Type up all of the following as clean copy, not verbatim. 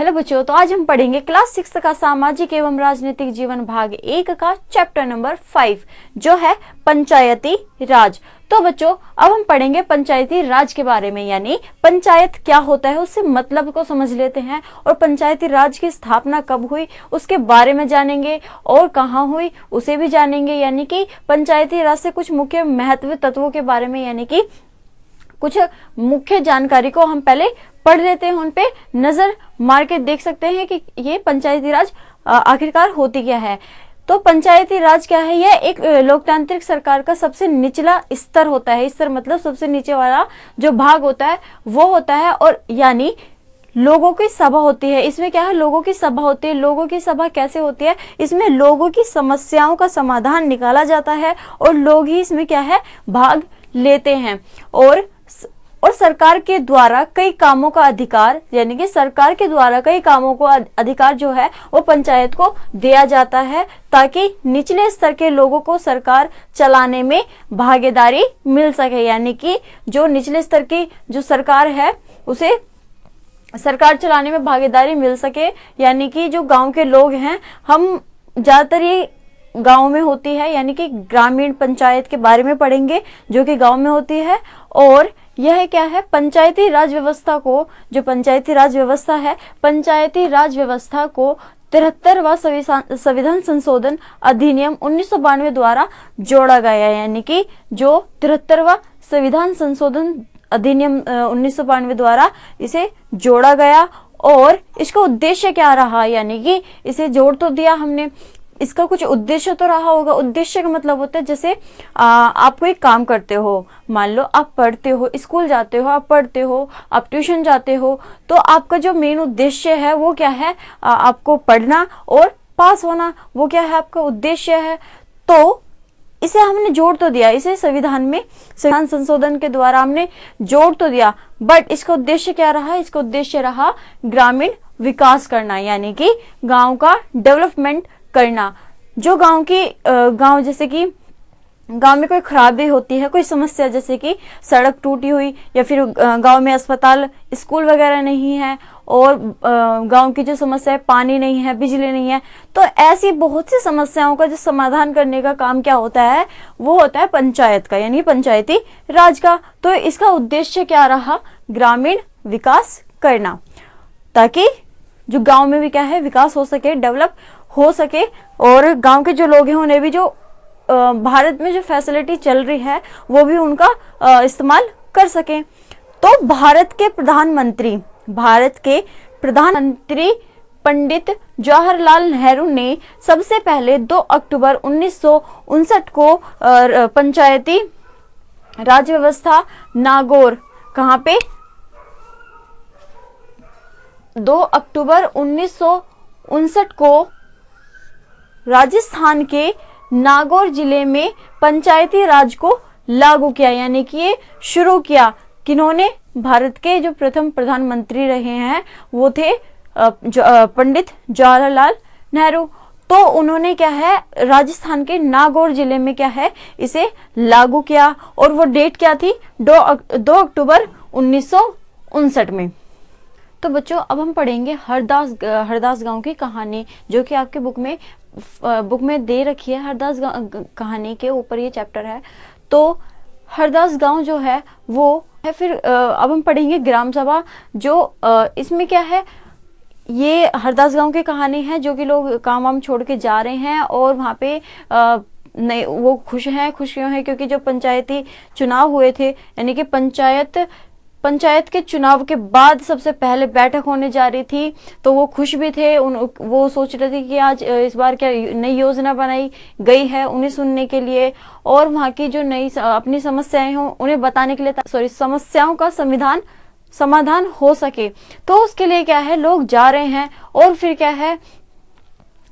Hello बच्चों, तो आज हम पढ़ेंगे क्लास 6 का सामाजिक एवं राजनीतिक जीवन भाग 1 का चैप्टर नंबर 5 जो है पंचायती राज। तो बच्चों अब हम पढ़ेंगे पंचायती राज के बारे में, यानी पंचायत क्या होता है उससे मतलब को समझ लेते हैं और पंचायती राज की स्थापना कब हुई उसके बारे में जानेंगे और कहाँ हुई उसे भी जानेंगे। यानी कि पंचायती राज से कुछ मुख्य महत्व तत्वों के बारे में, यानी कि कुछ मुख्य जानकारी को हम पहले पढ़ लेते हैं, उन पे नजर मार के देख सकते हैं कि ये पंचायती राज आखिरकार होती क्या है। तो पंचायती राज क्या है? यह एक लोकतांत्रिक सरकार का सबसे निचला स्तर होता है। स्तर मतलब सबसे नीचे वाला जो भाग होता है वो होता है, और यानी लोगों की सभा होती है। इसमें क्या है? लोगों की सभा होती है। लोगों की सभा कैसे होती है? इसमें लोगों की समस्याओं का समाधान निकाला जाता है और लोग ही इसमें क्या है भाग लेते हैं। और सरकार के द्वारा कई कामों का अधिकार, यानी कि सरकार के द्वारा कई कामों को अधिकार जो है वो पंचायत को दिया जाता है, ताकि निचले स्तर के लोगों को सरकार चलाने में भागीदारी मिल सके। यानी कि जो निचले स्तर की जो सरकार है उसे सरकार चलाने में भागीदारी मिल सके। यानी कि जो गांव के लोग हैं, हम ज्यादातर ये गांव में होती है, यानी कि ग्रामीण पंचायत के बारे में पढ़ेंगे जो कि गांव में होती है। और यह क्या है? पंचायती राज व्यवस्था को, जो पंचायती राज व्यवस्था है, पंचायती राज व्यवस्था को 73वां संविधान संशोधन अधिनियम 1992 द्वारा जोड़ा गया। यानी कि जो 73वां संविधान संशोधन अधिनियम 1992 द्वारा इसे जोड़ा गया। और इसका उद्देश्य क्या रहा? यानी कि इसे जोड़ तो दिया हमने, इसका कुछ उद्देश्य तो रहा होगा। उद्देश्य का मतलब होता है जैसे आप कोई काम करते हो, मान लो आप पढ़ते हो, स्कूल जाते हो, आप पढ़ते हो, आप ट्यूशन जाते हो, तो आपका जो मेन उद्देश्य है वो क्या है? आपको पढ़ना और पास होना, वो क्या है? आपका उद्देश्य है। तो इसे हमने जोड़ तो दिया, इसे संविधान में संविधान संशोधन के द्वारा हमने जोड़ तो दिया, बट इसका उद्देश्य क्या रहा? इसका उद्देश्य रहा ग्रामीण विकास करना, यानी कि गांव का डेवलपमेंट करना। जो गांव जैसे कि गांव में कोई खराबी होती है, कोई समस्या जैसे कि सड़क टूटी हुई, या फिर गांव में अस्पताल स्कूल वगैरह नहीं है, और गांव की जो समस्या है पानी नहीं है, बिजली नहीं है, तो ऐसी बहुत सी समस्याओं का जो समाधान करने का काम क्या होता है? वो होता है पंचायत का, यानी पंचायती राज का। तो इसका उद्देश्य क्या रहा? ग्रामीण विकास करना, ताकि जो गांव में भी क्या है विकास हो सके, डेवलप हो सके, और गांव के जो लोग हैं उन्हें भी जो भारत में जो फैसिलिटी चल रही है वो भी उनका इस्तेमाल कर सके। तो भारत के प्रधानमंत्री पंडित जवाहरलाल नेहरू ने सबसे पहले 2 अक्टूबर 1959 को पंचायती राज व्यवस्था नागौर, कहाँ पे? 2 अक्टूबर 1959 को राजस्थान के नागौर जिले में पंचायती राज को लागू किया। यानी कि ये शुरू किया किन्होंने? भारत के जो प्रथम प्रधानमंत्री रहे हैं वो थे पंडित जवाहरलाल नेहरू। तो उन्होंने क्या है राजस्थान के नागौर जिले में क्या है इसे लागू किया, और वो डेट क्या थी? 2 अक्टूबर 1959 में। तो बच्चों अब हम पढ़ेंगे हरदास गांव की कहानी, जो कि आपके बुक में दे रखी है। हरदास कहानी के ऊपर ये चैप्टर है। तो हरदास गांव जो है वो है। फिर अब हम पढ़ेंगे ग्राम सभा, जो इसमें क्या है? ये हरदास गांव की कहानी है, जो कि लोग काम वाम छोड़ के जा रहे हैं और वहाँ पे नहीं वो खुशियों हैं क्योंकि जो पंचायती चुनाव हुए थे, यानी कि पंचायत के चुनाव के बाद सबसे पहले बैठक होने जा रही थी, तो वो खुश भी थे। वो सोच रहे थे कि आज इस बार क्या नई योजना बनाई गई है उन्हें सुनने के लिए, और वहाँ की जो नई अपनी समस्याएं हों उन्हें बताने के लिए, समस्याओं का समाधान हो सके। तो उसके लिए क्या है लोग जा रहे हैं, और फिर क्या है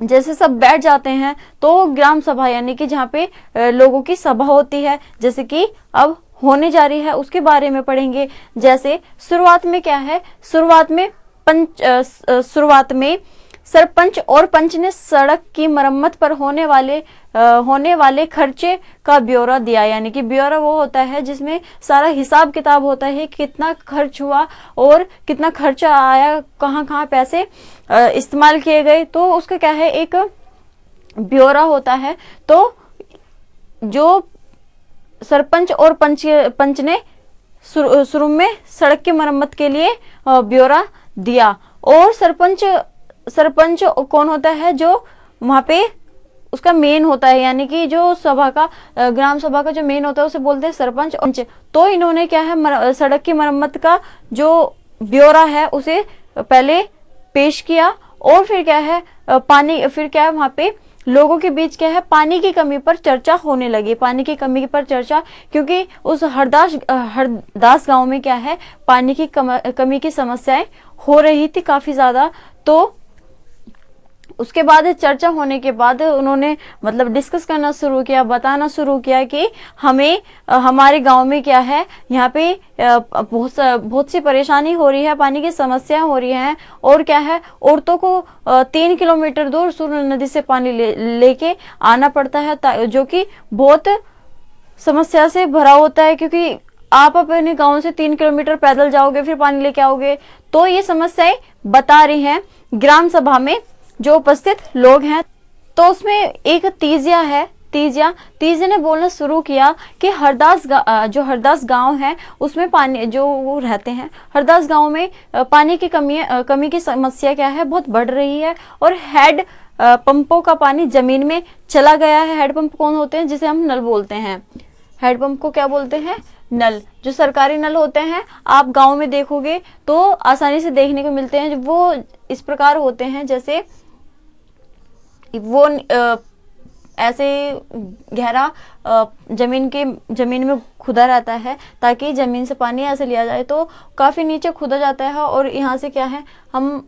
जैसे सब बैठ जाते हैं तो ग्राम सभा, यानी कि जहाँ पे लोगों की सभा होती है, जैसे कि अब होने जा रही है, उसके बारे में पढ़ेंगे। जैसे शुरुआत में क्या है? शुरुआत में सरपंच और पंच ने सड़क की मरम्मत पर होने वाले खर्चे का ब्यौरा दिया। यानी कि ब्यौरा वो होता है जिसमें सारा हिसाब किताब होता है, कितना खर्च हुआ और कितना खर्चा आया, कहाँ कहाँ पैसे इस्तेमाल किए गए, तो उसका क्या है, एक ब्यौरा होता है। तो जो सरपंच और पंच ने शुरू में सड़क की मरम्मत के लिए ब्यौरा दिया। और सरपंच कौन होता है, जो वहां पे उसका मेन होता है, यानी कि जो सभा का ग्राम सभा का जो मेन होता है उसे बोलते हैं सरपंच और पंच। तो इन्होंने क्या है, सड़क की मरम्मत का जो ब्यौरा है उसे पहले पेश किया। और फिर क्या है, वहां पे लोगों के बीच क्या है, पानी की कमी पर चर्चा होने लगी। पानी की कमी पर चर्चा, क्योंकि उस हरदास गांव में क्या है, पानी की कमी की समस्याएं हो रही थी काफी ज्यादा। तो उसके बाद चर्चा होने के बाद उन्होंने मतलब डिस्कस करना शुरू किया, बताना शुरू किया कि हमें हमारे गांव में क्या है, यहाँ पे बहुत सी परेशानी हो रही है, पानी की समस्या हो रही है। और क्या है, औरतों को 3 किलोमीटर दूर सुरु नदी से पानी लेके आना पड़ता है, जो कि बहुत समस्या से भरा होता है, क्योंकि आप अपने गांव से 3 किलोमीटर पैदल जाओगे फिर पानी लेके आओगे। तो ये समस्याएं बता रही हैं ग्राम सभा में जो उपस्थित लोग हैं। तो उसमें एक तीजिया ने बोलना शुरू किया कि हरदास गांव है उसमें पानी जो वो रहते हैं, हरदास गांव में पानी की कमी की समस्या क्या है, बहुत बढ़ रही है। और हेड पंपों का पानी जमीन में चला गया है। हेड पंप कौन होते हैं, जिसे हम नल बोलते हैं। हेड पंप को क्या बोलते हैं, नल। जो सरकारी नल होते हैं आप गांव में देखोगे तो आसानी से देखने को मिलते हैं। वो इस प्रकार होते हैं, जैसे वो ऐसे गहरा जमीन में खुदा रहता है, ताकि जमीन से पानी ऐसे लिया जाए। तो काफी नीचे खुदा जाता है और यहाँ से क्या है, हम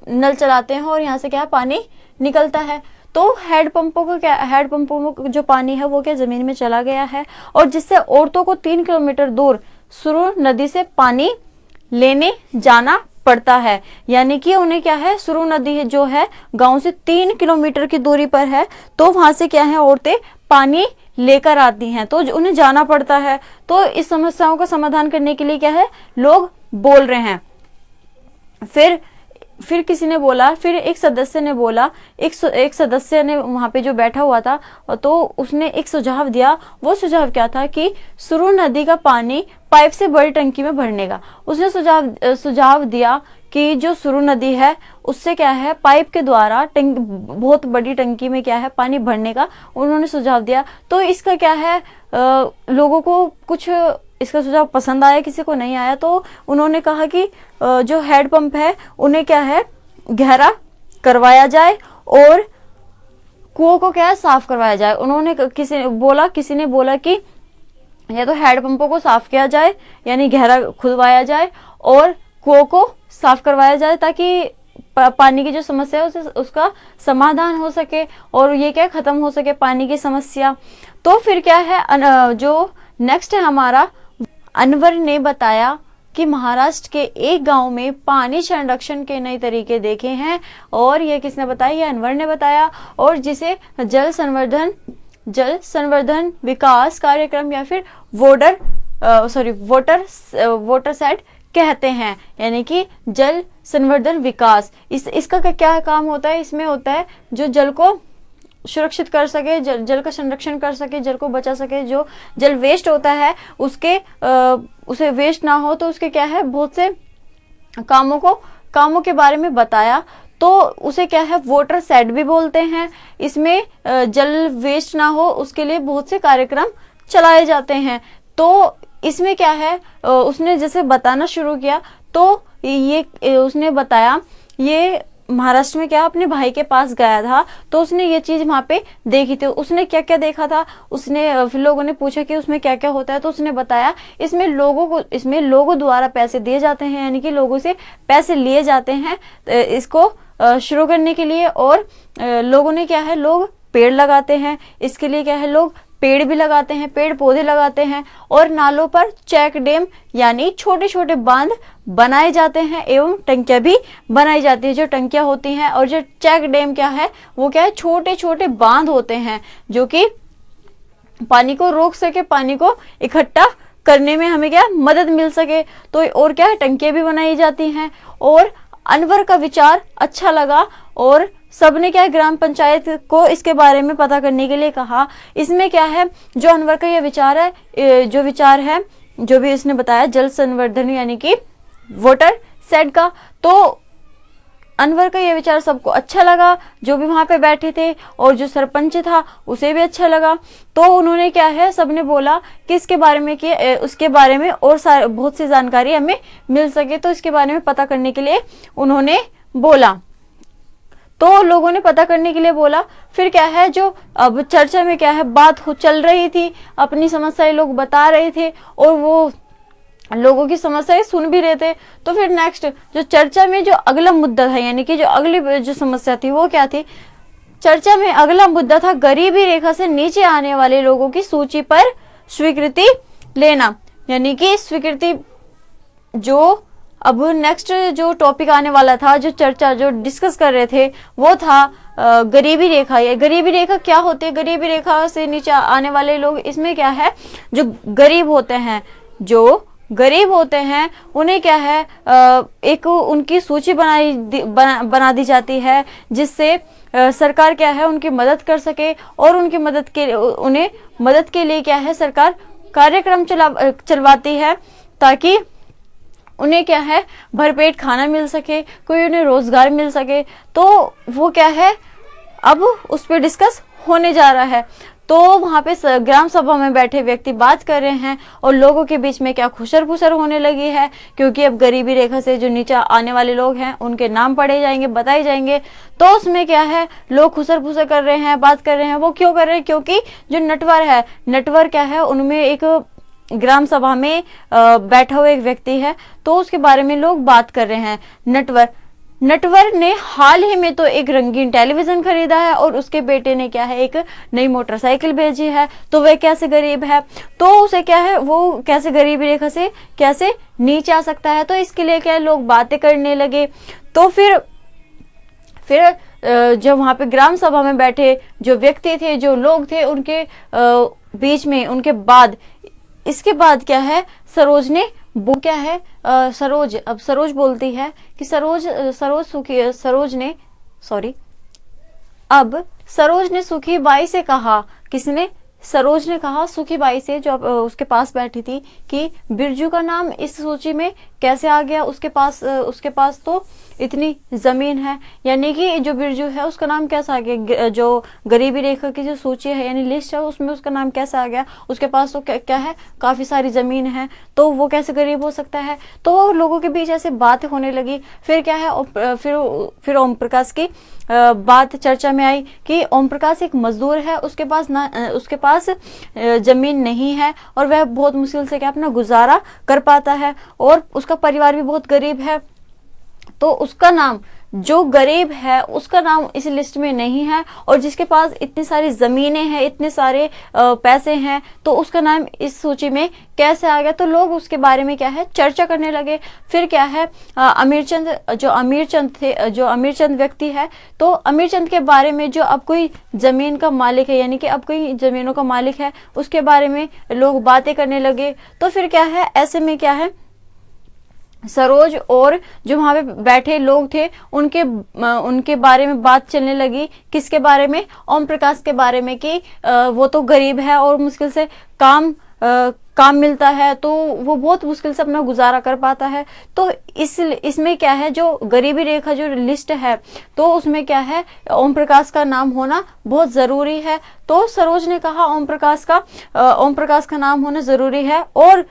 नल चलाते हैं और यहाँ से क्या है, पानी निकलता है। तो हेड पंपों में जो पानी है वो क्या जमीन में चला गया है, और जिससे औरतों को 3 किलोमीटर दूर सुरु नदी से पानी लेने जाना पड़ता है। यानी कि उन्हें क्या है, सुरु नदी जो है गांव से 3 किलोमीटर की दूरी पर है, तो वहां से क्या है, औरतें पानी लेकर आती हैं, तो उन्हें जाना पड़ता है। तो इस समस्याओं का समाधान करने के लिए क्या है, लोग बोल रहे हैं। फिर किसी ने बोला, फिर एक सदस्य ने बोला, एक सदस्य ने वहां पे जो बैठा हुआ था, तो उसने एक सुझाव दिया। वो सुझाव क्या था कि सुरु नदी का पानी पाइप से बड़ी टंकी में भरने का। उसने सुझाव दिया कि जो सुरु नदी है उससे क्या है, पाइप के द्वारा बहुत बड़ी टंकी में क्या है, पानी भरने का उन्होंने सुझाव दिया। तो इसका क्या है, लोगों को कुछ इसका सुझाव पसंद आया, किसी को नहीं आया। तो उन्होंने कहा कि जो हेड पंप है उन्हें क्या है, गहरा करवाया जाए और कुओं को क्या है, साफ करवाया जाए। किसी ने बोला कि या तो हेड पंपों को साफ किया जाए, यानी गहरा खुदवाया जाए, और कुओं को साफ करवाया जाए, ताकि पानी की जो समस्या है उसका समाधान हो सके और ये क्या खत्म हो सके, पानी की समस्या। तो फिर क्या है, जो नेक्स्ट है हमारा, अनवर ने बताया कि महाराष्ट्र के एक गांव में पानी संरक्षण के नए तरीके देखे हैं। और ये किसने बताया, ये अनवर ने बताया, और जिसे जल संवर्धन विकास कार्यक्रम या फिर वाटर सेट कहते हैं। यानी कि जल संवर्धन विकास, इसका क्या काम होता है, इसमें होता है जो जल को सुरक्षित कर सके, जल का संरक्षण कर सके, जल को बचा सके। जो जल वेस्ट होता है उसे वेस्ट ना हो, तो उसके क्या है, बहुत से कामों के बारे में बताया। तो उसे क्या है, वाटर सेट भी बोलते हैं। इसमें जल वेस्ट ना हो उसके लिए बहुत से कार्यक्रम चलाए जाते हैं। तो इसमें क्या है, उसने जैसे बताना शुरू किया, तो ये उसने बताया, ये महाराष्ट्र में क्या अपने भाई के पास गया था, तो उसने ये चीज वहां पे देखी थी। उसने क्या क्या देखा था, फिर लोगों ने पूछा कि उसमें क्या क्या होता है, तो उसने बताया इसमें लोगों द्वारा पैसे दिए जाते हैं, यानी कि लोगों से पैसे लिए जाते हैं इसको शुरू करने के लिए। और लोगों ने क्या है, लोग पेड़ लगाते हैं, इसके लिए क्या है, लोग पेड़ भी लगाते हैं, पेड़ पौधे लगाते हैं और नालों पर चेक डैम यानी छोटे छोटे बांध बनाए जाते हैं एवं टंकियां भी बनाई जाती है। जो टंकियां होती हैं और जो चेक डैम क्या है, वो क्या है, छोटे छोटे बांध होते हैं जो कि पानी को रोक सके, पानी को इकट्ठा करने में हमें क्या मदद मिल सके। तो और क्या है, टंकियां भी बनाई जाती हैं। और अनवर का विचार अच्छा लगा और सबने क्या है, ग्राम पंचायत को इसके बारे में पता करने के लिए कहा। इसमें क्या है, जो अनवर का ये विचार है, जो विचार है, जो भी इसने बताया जल संवर्धन यानी कि वाटर शेड का, तो अनवर का ये विचार सबको अच्छा लगा, जो भी वहां पे बैठे थे और जो सरपंच था उसे भी अच्छा लगा। तो उन्होंने क्या है, सबने बोला कि इसके बारे में कि उसके बारे में और बहुत सी जानकारी हमें मिल सके, तो इसके बारे में पता करने के लिए उन्होंने बोला। तो लोगों ने पता करने के लिए बोला। फिर क्या है, जो अब चर्चा में क्या है, बात चल रही थी, अपनी समस्याएं लोग बता रहे थे और वो लोगों की समस्याएं सुन भी रहे थे। तो फिर नेक्स्ट जो चर्चा में जो अगला मुद्दा था, यानी कि जो अगली जो समस्या थी वो क्या थी, चर्चा में अगला मुद्दा था गरीबी रेखा से नीचे आने वाले लोगों की सूची पर स्वीकृति लेना। यानी कि स्वीकृति, जो अब नेक्स्ट जो टॉपिक आने वाला था, जो चर्चा जो डिस्कस कर रहे थे वो था गरीबी रेखा। ये गरीबी रेखा क्या होती है, गरीबी रेखा से नीचे आने वाले लोग, इसमें क्या है, जो गरीब होते हैं, जो गरीब होते हैं उन्हें क्या है, एक उनकी सूची बना दी जाती है, जिससे सरकार क्या है उनकी मदद कर सके और उनकी मदद के उन्हें मदद के लिए क्या है, सरकार कार्यक्रम चलवाती है ताकि उन्हें क्या है, भरपेट खाना मिल सके, कोई उन्हें रोजगार मिल सके। तो वो क्या है, अब उस पर डिस्कस होने जा रहा है। तो वहां पे ग्राम सभा में बैठे व्यक्ति बात कर रहे हैं और लोगों के बीच में क्या खुसर फुसर होने लगी है, क्योंकि अब गरीबी रेखा से जो नीचे आने वाले लोग हैं उनके नाम पढ़े जाएंगे, बताए जाएंगे। तो उसमें क्या है, लोग खुसर फुसर कर रहे हैं, बात कर रहे हैं। वो क्यों कर रहे हैं, क्योंकि जो नटवर है, नटवर क्या है, उनमें एक ग्राम सभा में बैठा हुआ एक व्यक्ति है, तो उसके बारे में लोग बात कर रहे हैं। नटवर ने हाल ही में तो एक रंगीन टेलीविजन खरीदा है और उसके बेटे ने क्या है, एक नई मोटरसाइकिल भेजी है। तो वह कैसे गरीब है, तो उसे क्या है, वो कैसे गरीबी रेखा से कैसे नीचे आ सकता है। तो इसके लिए क्या है, लोग बातें करने लगे। तो फिर जब वहां पे ग्राम सभा में बैठे जो व्यक्ति थे, जो लोग थे, उनके बीच में, उनके बाद, इसके बाद क्या है, सरोज ने वो क्या है, सरोज बोलती है कि सरोज ने सुखी बाई से कहा, किसने, सरोज ने कहा सुखी बाई से, जो उसके पास बैठी थी, कि बिरजू का नाम इस सूची में कैसे आ गया, उसके पास तो इतनी जमीन है। यानी कि जो बिरजू है उसका नाम कैसा आ गया, जो गरीबी रेखा की जो सूची है यानी लिस्ट है उसमें उसका नाम कैसे आ गया, उसके पास तो क्या है, काफी सारी जमीन है, तो वो कैसे गरीब हो सकता है। तो लोगों के बीच ऐसे बात होने लगी। फिर क्या है, फिर ओम प्रकाश की बात चर्चा में आई कि ओम प्रकाश एक मजदूर है, उसके पास जमीन नहीं है और वह बहुत मुश्किल से क्या अपना गुजारा कर पाता है और उसका परिवार भी बहुत गरीब है। तो उसका नाम, जो गरीब है उसका नाम इस लिस्ट में नहीं है, और जिसके पास इतनी सारी जमीनें हैं, इतने सारे पैसे हैं, तो उसका नाम इस सूची में कैसे आ गया। तो लोग उसके बारे में क्या है, चर्चा करने लगे। फिर क्या है, जो अमीरचंद व्यक्ति है, तो अमीरचंद के बारे में, जो अब कोई जमीन का मालिक है, यानी कि अब कोई जमीनों का मालिक है, उसके बारे में लोग बातें करने लगे। तो फिर क्या है, ऐसे में क्या है, सरोज और जो वहां पे बैठे लोग थे उनके बारे में बात चलने लगी। किसके बारे में, ओम प्रकाश के बारे में, कि वो तो गरीब है और मुश्किल से काम मिलता है, तो वो बहुत मुश्किल से अपना गुजारा कर पाता है। तो इसमें क्या है, जो गरीबी रेखा जो लिस्ट है, तो उसमें क्या है, ओम प्रकाश का नाम होना बहुत जरूरी है। तो सरोज ने कहा ओम प्रकाश का नाम होना जरूरी है, और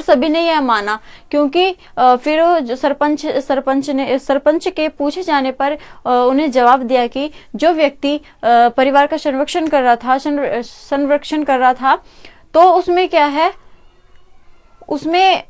सभी ने यह माना, क्योंकि फिर जो सरपंच के पूछे जाने पर उन्हें जवाब दिया कि जो व्यक्ति परिवार का संरक्षण कर रहा था, तो उसमें क्या है, उसमें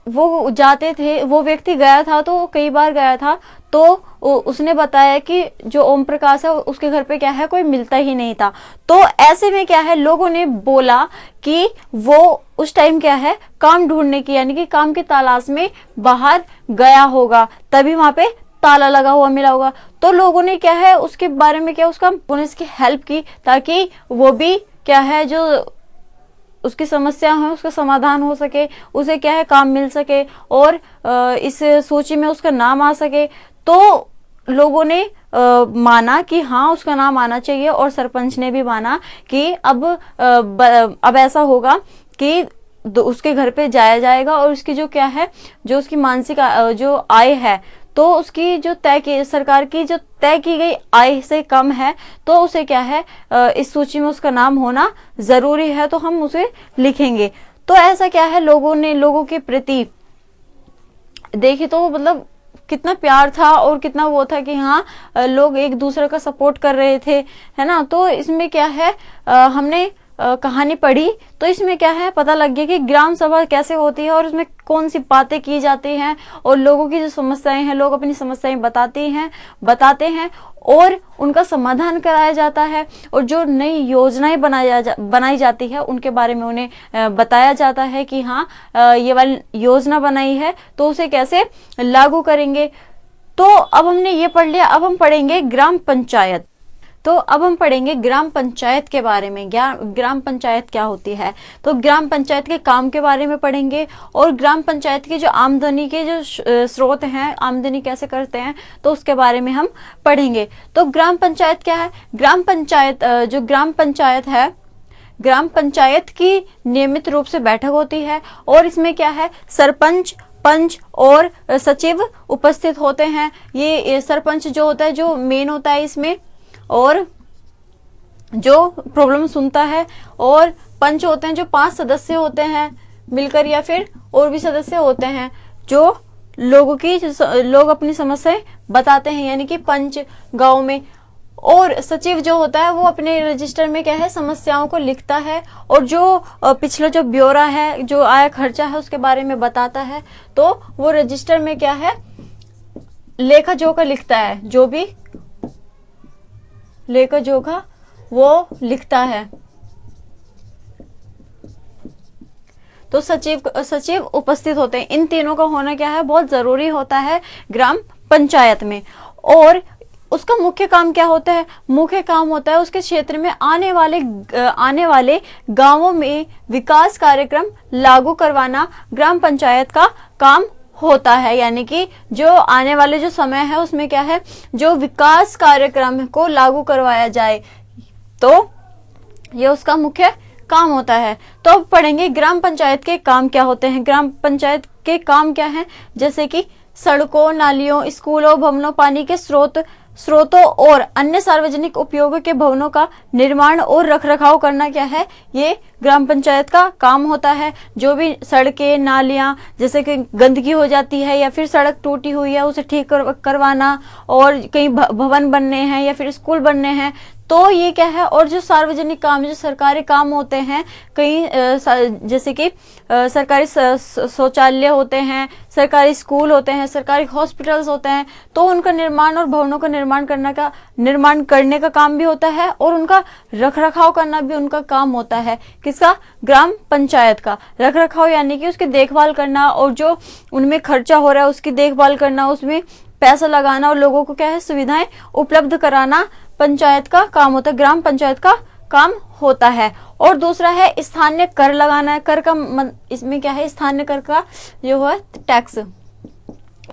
वो जाते थे, वो व्यक्ति गया था, तो कई बार गया था, तो उसने बताया कि जो ओम प्रकाश है उसके घर पे क्या है, कोई मिलता ही नहीं था। तो ऐसे में क्या है, लोगों ने बोला कि वो उस टाइम क्या है, काम ढूंढने की यानी कि काम की तलाश में बाहर गया होगा, तभी वहां पे ताला लगा हुआ मिला होगा। तो लोगों ने क्या है, उसके बारे में क्या, उसका पुलिस की हेल्प की, ताकि वो भी क्या है, जो उसकी समस्या है उसका समाधान हो सके, उसे क्या है काम मिल सके, और इस सूची में उसका नाम आ सके। तो लोगों ने माना कि हाँ उसका नाम आना चाहिए, और सरपंच ने भी माना कि अब ऐसा होगा कि उसके घर पे जाया जाएगा, और उसकी जो क्या है, जो उसकी मानसिक जो आय है, तो उसकी जो सरकार की जो तय की गई आय से कम है, तो उसे क्या है, इस सूची में उसका नाम होना जरूरी है, तो हम उसे लिखेंगे। तो ऐसा क्या है, लोगों के प्रति देखे तो मतलब कितना प्यार था, और कितना वो था कि हाँ लोग एक दूसरे का सपोर्ट कर रहे थे, है ना। तो इसमें क्या है, हमने कहानी पढ़ी, तो इसमें क्या है, पता लग गया कि ग्राम सभा कैसे होती है, और उसमें कौन सी बातें की जाती हैं, और लोगों की जो समस्याएं हैं, लोग अपनी समस्याएं बताते हैं, और उनका समाधान कराया जाता है, और जो नई योजनाएं बनाई जाती है उनके बारे में उन्हें बताया जाता है कि हाँ ये वाली योजना बनाई है तो उसे कैसे लागू करेंगे। तो अब हमने ये पढ़ लिया, अब हम पढ़ेंगे ग्राम पंचायत। तो अब हम पढ़ेंगे ग्राम पंचायत के बारे में, ग्राम पंचायत क्या होती है। तो ग्राम पंचायत के काम के बारे में पढ़ेंगे, और ग्राम पंचायत की जो आमदनी के जो स्रोत हैं, आमदनी कैसे करते हैं, तो उसके बारे में हम पढ़ेंगे। तो ग्राम पंचायत क्या है, ग्राम पंचायत है, ग्राम पंचायत की नियमित रूप से बैठक होती है, और इसमें क्या है, सरपंच, पंच और सचिव उपस्थित होते हैं। ये सरपंच जो होता है, जो मेन होता है इसमें, और जो प्रॉब्लम सुनता है, और पंच होते हैं जो 5 सदस्य होते हैं मिलकर, या फिर और भी सदस्य होते हैं जो लोग अपनी समस्याएं बताते हैं, यानी कि पंच गांव में। और सचिव जो होता है वो अपने रजिस्टर में क्या है, समस्याओं को लिखता है, और जो पिछला जो ब्यौरा है, जो आया खर्चा है, उसके बारे में बताता है। तो वो रजिस्टर में क्या है, लेखा जोखा लिखता है, जो भी लेखा जोखा वो लिखता है। तो सचिव उपस्थित होते हैं। इन तीनों का होना क्या है, बहुत जरूरी होता है ग्राम पंचायत में। और उसका मुख्य काम क्या होता है, मुख्य काम होता है उसके क्षेत्र में आने वाले गांवों में विकास कार्यक्रम लागू करवाना ग्राम पंचायत का काम होता है। यानी कि जो आने वाले जो समय है उसमें क्या है, जो विकास कार्यक्रम को लागू करवाया जाए, तो ये उसका मुख्य काम होता है। तो अब पढ़ेंगे ग्राम पंचायत के काम क्या होते हैं। ग्राम पंचायत के काम क्या है, जैसे कि सड़कों, नालियों, स्कूलों, भवनों, पानी के स्रोतों और अन्य सार्वजनिक उपयोगों के भवनों का निर्माण और रखरखाव करना क्या है, ये ग्राम पंचायत का काम होता है। जो भी सड़कें, नालियां, जैसे कि गंदगी हो जाती है या फिर सड़क टूटी हुई है उसे ठीक करवाना, और कहीं भवन बनने हैं या फिर स्कूल बनने हैं, तो ये क्या है। और जो सार्वजनिक काम, जो सरकारी काम होते हैं, कहीं जैसे कि सरकारी शौचालय होते हैं, सरकारी स्कूल होते हैं, सरकारी हॉस्पिटल्स होते हैं, तो उनका निर्माण और भवनों का निर्माण करने का काम भी होता है, और उनका रखरखाव करना भी उनका काम होता है। किसका, ग्राम पंचायत का। रखरखाव यानी कि उसकी देखभाल करना, और जो उनमें खर्चा हो रहा है उसकी देखभाल करना, उसमें पैसा लगाना, और लोगों को क्या है, सुविधाएं उपलब्ध कराना पंचायत का काम होता है, ग्राम पंचायत का काम होता है। और दूसरा है स्थानीय कर लगाना। कर का इसमें क्या है, स्थानीय कर का जो है टैक्स,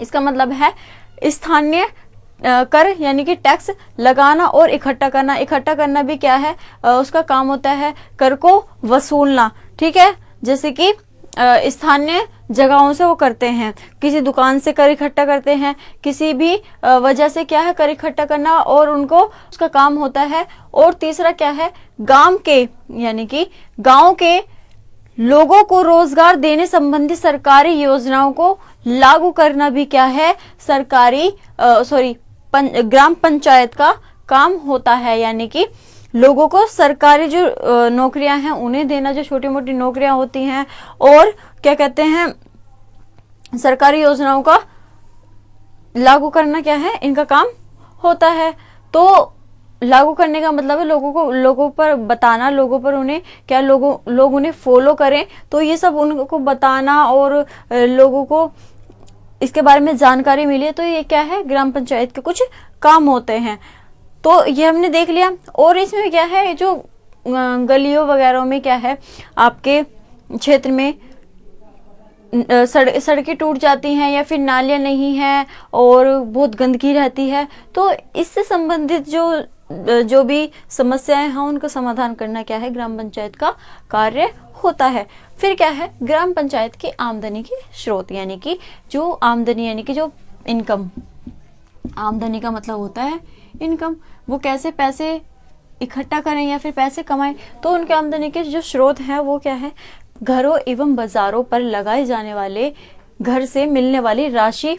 इसका मतलब है स्थानीय कर यानी कि टैक्स लगाना और इकट्ठा करना। इकट्ठा करना भी क्या है, उसका काम होता है कर को वसूलना। ठीक है, जैसे कि स्थानीय जगहों से वो करते हैं, किसी दुकान से कर इकट्ठा करते हैं, किसी भी वजह से क्या है, कर इकट्ठा करना, और उनको उसका काम होता है। और तीसरा क्या है, गांव के यानी कि गांव के लोगों को रोजगार देने संबंधी सरकारी योजनाओं को लागू करना भी क्या है, ग्राम पंचायत का काम होता है। यानी कि लोगों को सरकारी जो नौकरियां हैं उन्हें देना, जो छोटी मोटी नौकरियां होती हैं, और क्या कहते हैं, सरकारी योजनाओं का लागू करना क्या है, इनका काम होता है। तो लागू करने का मतलब है लोगों पर बताना, लोगों पर उन्हें क्या लोग उन्हें फॉलो करें, तो ये सब उनको बताना और लोगों को इसके बारे में जानकारी मिले, तो ये क्या है, ग्राम पंचायत के कुछ काम होते हैं। तो ये हमने देख लिया। और इसमें क्या है, जो गलियों वगैरह में क्या है, आपके क्षेत्र में सड़कें टूट जाती हैं या फिर नालियां नहीं है और बहुत गंदगी रहती है, तो इससे संबंधित जो भी समस्याएं हैं उनका समाधान करना क्या है, ग्राम पंचायत का कार्य होता है। फिर क्या है, ग्राम पंचायत की आमदनी के स्रोत, यानी कि जो आमदनी, यानी कि जो इनकम, आमदनी का मतलब होता है इनकम, वो कैसे पैसे इकट्ठा करें या फिर पैसे कमाएं। तो उनके आमदनी के जो स्रोत हैं वो क्या है, घरों एवं बाजारों पर लगाए जाने वाले, घर से मिलने वाली राशि,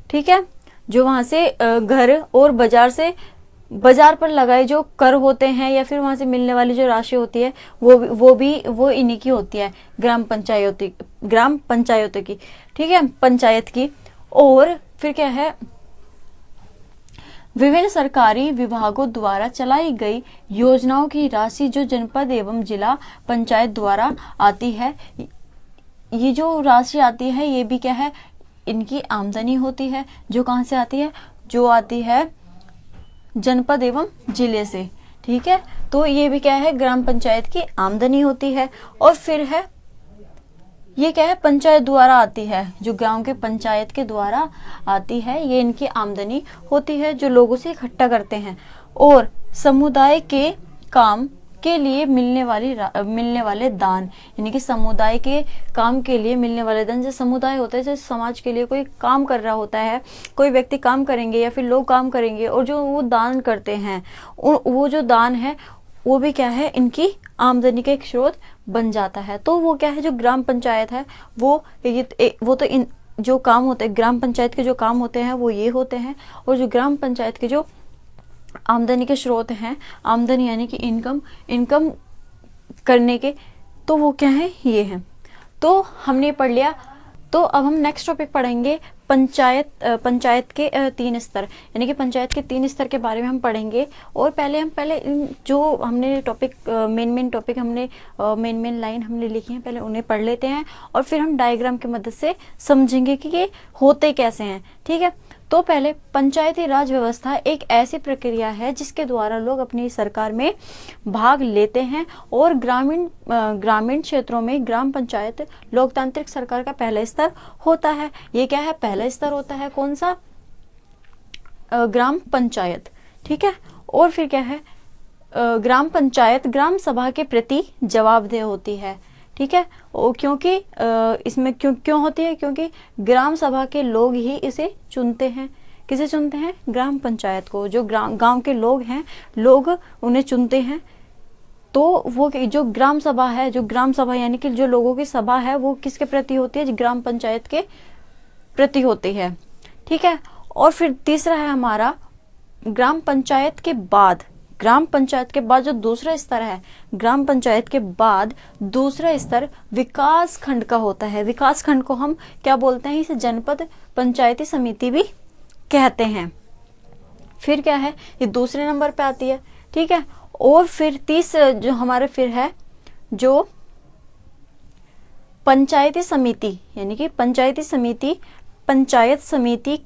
ठीक है, जो वहां से घर और बाजार पर लगाए जो कर होते हैं या फिर वहां से मिलने वाली जो राशि होती है, वो इन्हीं की होती है, ग्राम पंचायतों की, ठीक है, पंचायत की। और फिर क्या है, विभिन्न सरकारी विभागों द्वारा चलाई गई योजनाओं की राशि जो जनपद एवं जिला पंचायत द्वारा आती है, ये जो राशि आती है ये भी क्या है, इनकी आमदनी होती है, जो कहां से आती है, जो आती है जनपद एवं जिले से, ठीक है। तो ये भी क्या है, ग्राम पंचायत की आमदनी होती है। और फिर है, ये क्या है, पंचायत द्वारा आती है, जो गांव के पंचायत के द्वारा आती है, ये इनकी आमदनी होती है, जो लोगों से इकट्ठा करते हैं। और समुदाय के काम के लिए मिलने वाले दान, यानी कि समुदाय के काम के लिए मिलने वाले दान, जैसे समुदाय होता है, जैसे समाज के लिए कोई काम कर रहा होता है, कोई व्यक्ति काम करेंगे या फिर लोग काम करेंगे और जो वो दान करते हैं, वो जो दान है वो भी क्या है, इनकी आमदनी का एक स्रोत बन जाता है। तो वो क्या है, जो ग्राम पंचायत है वो तो इन जो काम होते हैं, ग्राम पंचायत के जो काम होते हैं वो ये होते हैं। और जो ग्राम पंचायत के जो आमदनी के स्रोत हैं, आमदनी यानी कि इनकम करने के, तो वो क्या है, ये हैं। तो हमने पढ़ लिया। तो अब हम नेक्स्ट टॉपिक पढ़ेंगे, पंचायत के 3 स्तर, यानी कि पंचायत के 3 स्तर के बारे में हम पढ़ेंगे। और पहले जो हमने टॉपिक मेन लाइन हमने लिखी है, पहले उन्हें पढ़ लेते हैं और फिर हम डायग्राम की मदद से समझेंगे कि ये होते कैसे हैं, ठीक है। तो पहले, पंचायती राज व्यवस्था एक ऐसी प्रक्रिया है जिसके द्वारा लोग अपनी सरकार में भाग लेते हैं और ग्रामीण क्षेत्रों में ग्राम पंचायत लोकतांत्रिक सरकार का पहला स्तर होता है। ये क्या है, पहला स्तर होता है, कौन सा, ग्राम पंचायत, ठीक है। और फिर क्या है, ग्राम पंचायत ग्राम सभा के प्रति जवाबदेह होती है, ठीक है। क्योंकि इसमें क्यों होती है, क्योंकि ग्राम सभा के लोग ही इसे चुनते हैं। किसे चुनते हैं, ग्राम पंचायत को, जो गांव के लोग हैं, लोग उन्हें चुनते हैं। तो वो जो ग्राम सभा यानी कि जो लोगों की सभा है, वो किसके प्रति होती है, ग्राम पंचायत के प्रति होती है, ठीक है। और फिर तीसरा है हमारा, ग्राम पंचायत के बाद जो दूसरा स्तर है, ग्राम पंचायत के बाद दूसरा स्तर विकास खंड का होता है। विकास खंड को हम क्या बोलते हैं, इसे जनपद पंचायती समिति भी कहते हैं। फिर क्या है, ये दूसरे नंबर पे आती है, ठीक है। और फिर जो हमारे फिर है, जो पंचायती समिति, यानी कि पंचायत समिति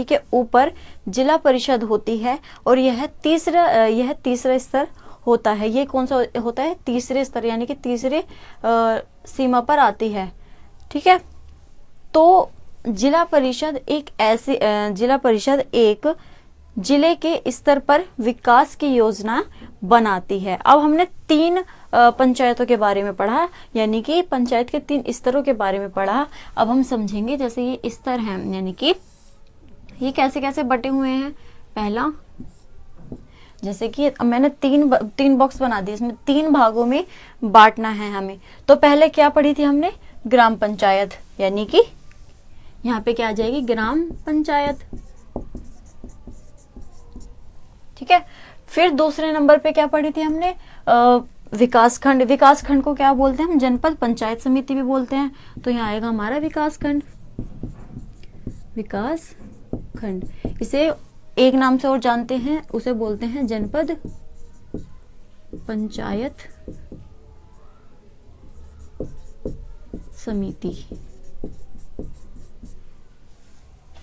के ऊपर जिला परिषद होती है। और यह तीसरा स्तर होता है। ये कौन सा होता है, तीसरे स्तर, यानी कि तीसरे सीमा पर आती है, ठीक है। तो जिला परिषद एक जिले के स्तर पर विकास की योजना बनाती है। अब हमने 3 पंचायतों के बारे में पढ़ा, यानी कि पंचायत के 3 स्तरों के बारे में पढ़ा। अब हम समझेंगे, जैसे ये स्तर हैं, यानी कि ये कैसे कैसे बटे हुए हैं। पहला, जैसे कि मैंने 3 बॉक्स बना दिए, इसमें 3 भागों में बांटना है हमें। तो पहले क्या पढ़ी थी हमने, ग्राम पंचायत, यानी कि यहाँ पे क्या आ जाएगी, ग्राम पंचायत, ठीक है। फिर दूसरे नंबर पे क्या पढ़ी थी हमने, विकासखंड, विकासखंड को क्या बोलते हैं हम? जनपद पंचायत समिति भी बोलते हैं। तो यहाँ आएगा हमारा विकासखंड, विकासखंड। इसे एक नाम से और जानते हैं, उसे बोलते हैं जनपद पंचायत समिति।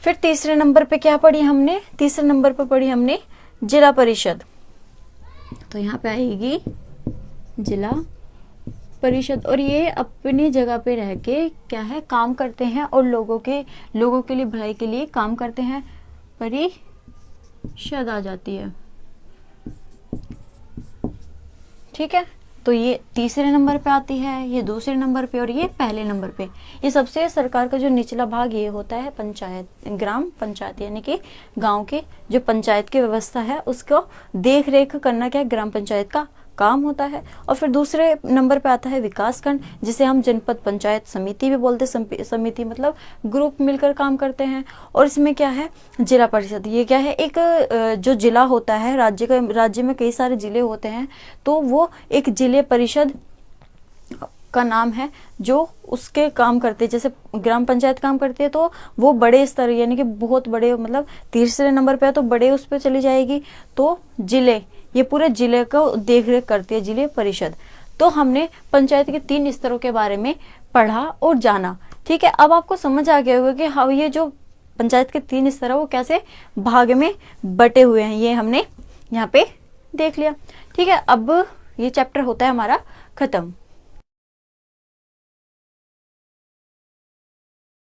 फिर तीसरे नंबर पे क्या पढ़ी हमने? तीसरे नंबर पे पढ़ी हमने जिला परिषद। तो यहाँ पे आएगी जिला परिषद, और ये अपनी जगह पे रह के क्या है, काम करते हैं और लोगों के लिए, भलाई के लिए काम करते हैं। परिषद आ जाती है, ठीक है। तो ये तीसरे नंबर पे आती है, ये दूसरे नंबर पे, और ये पहले नंबर पे। ये सबसे सरकार का जो निचला भाग ये होता है पंचायत, ग्राम पंचायत, यानी कि गांव के जो पंचायत की व्यवस्था है उसको देख रेख करना क्या है, ग्राम पंचायत का काम होता है। और फिर दूसरे नंबर पे आता है विकासखंड, जिसे हम जनपद पंचायत समिति भी बोलते हैं। समिति मतलब ग्रुप मिलकर काम करते हैं। और इसमें क्या है, जिला परिषद, ये क्या है, एक जो जिला होता है, राज्य में कई सारे जिले होते हैं, तो वो एक जिले परिषद का नाम है जो उसके काम करते हैं। जैसे ग्राम पंचायत काम करती है तो वो बड़े स्तर, यानी कि बहुत बड़े, मतलब तीसरे नंबर पे है तो बड़े उस पर चली जाएगी। तो जिले, ये पूरे जिले को देख रेख करती है जिले परिषद। तो हमने पंचायत के 3 स्तरों के बारे में पढ़ा और जाना, ठीक है। अब आपको समझ आ गया होगा कि हाँ, ये जो पंचायत के 3 स्तर है वो कैसे भाग में बटे हुए हैं, ये हमने यहाँ पे देख लिया, ठीक है। अब ये चैप्टर होता है हमारा खत्म।